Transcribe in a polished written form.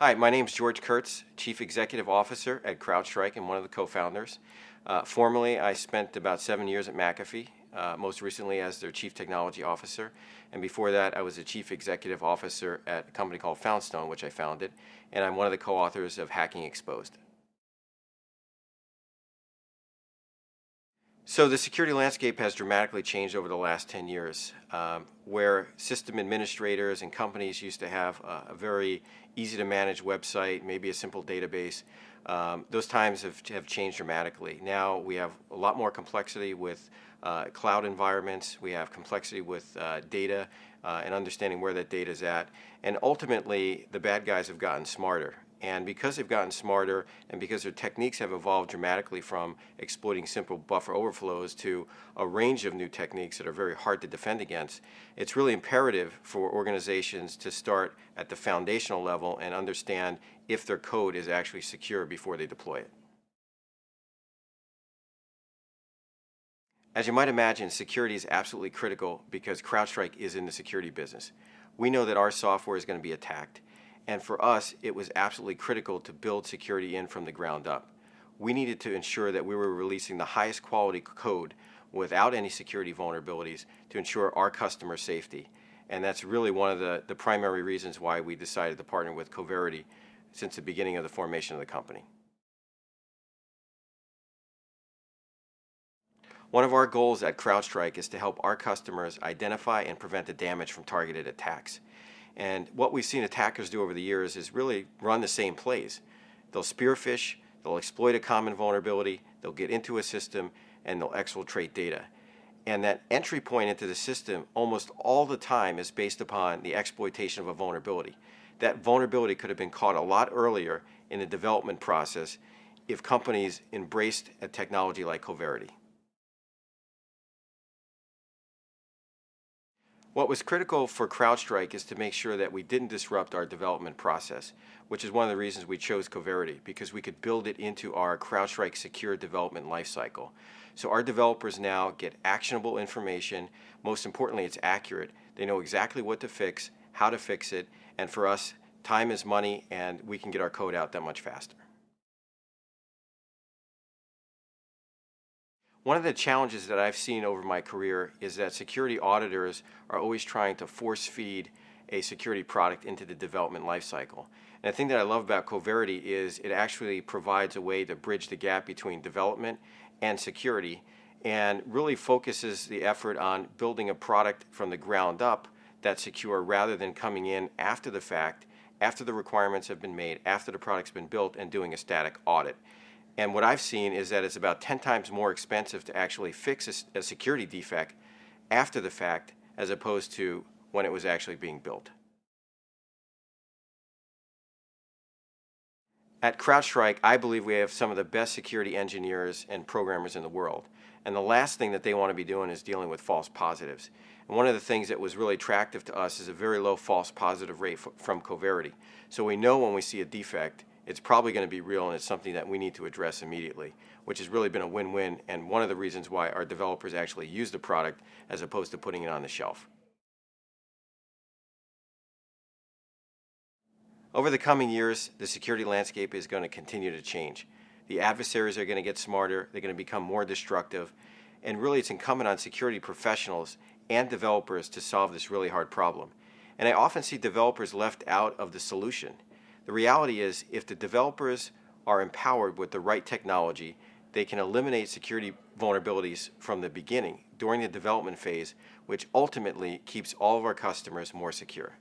Hi, my name is George Kurtz, Chief Executive Officer at CrowdStrike and one of the co-founders. Formerly, I spent about 7 years at McAfee, most recently as their Chief Technology Officer. And before that, I was a Chief Executive Officer at a company called Foundstone, which I founded. And I'm one of the co-authors of Hacking Exposed. So the security landscape has dramatically changed over the last 10 years, where system administrators and companies used to have a very easy to manage website, maybe a simple database. Those times have changed dramatically. Now we have a lot more complexity with cloud environments. We have complexity with data and understanding where that data is at. And ultimately, the bad guys have gotten smarter. And because they've gotten smarter and because their techniques have evolved dramatically from exploiting simple buffer overflows to a range of new techniques that are very hard to defend against, it's really imperative for organizations to start at the foundational level and understand if their code is actually secure before they deploy it. As you might imagine, security is absolutely critical because CrowdStrike is in the security business. We know that our software is going to be attacked. And for us, it was absolutely critical to build security in from the ground up. We needed to ensure that we were releasing the highest quality code without any security vulnerabilities to ensure our customer safety. And that's really one of the primary reasons why we decided to partner with Coverity since the beginning of the formation of the company. One of our goals at CrowdStrike is to help our customers identify and prevent the damage from targeted attacks. And what we've seen attackers do over the years is really run the same plays. They'll spearfish, they'll exploit a common vulnerability, they'll get into a system, and they'll exfiltrate data. And that entry point into the system almost all the time is based upon the exploitation of a vulnerability. That vulnerability could have been caught a lot earlier in the development process if companies embraced a technology like Coverity. What was critical for CrowdStrike is to make sure that we didn't disrupt our development process, which is one of the reasons we chose Coverity, because we could build it into our CrowdStrike secure development lifecycle. So our developers now get actionable information. Most importantly, it's accurate. They know exactly what to fix, how to fix it, and for us, time is money, and we can get our code out that much faster. One of the challenges that I've seen over my career is that security auditors are always trying to force feed a security product into the development lifecycle. And the thing that I love about Coverity is it actually provides a way to bridge the gap between development and security and really focuses the effort on building a product from the ground up that's secure rather than coming in after the fact, after the requirements have been made, after the product's been built, and doing a static audit. And what I've seen is that it's about 10 times more expensive to actually fix a security defect after the fact as opposed to when it was actually being built. At CrowdStrike, I believe we have some of the best security engineers and programmers in the world. And the last thing that they want to be doing is dealing with false positives. And one of the things that was really attractive to us is a very low false positive rate from Coverity. So we know when we see a defect, it's probably going to be real and it's something that we need to address immediately, which has really been a win-win and one of the reasons why our developers actually use the product as opposed to putting it on the shelf. Over the coming years, the security landscape is going to continue to change. The adversaries are going to get smarter, they're going to become more destructive, and really it's incumbent on security professionals and developers to solve this really hard problem. And I often see developers left out of the solution. The reality is, if the developers are empowered with the right technology, they can eliminate security vulnerabilities from the beginning, during the development phase, which ultimately keeps all of our customers more secure.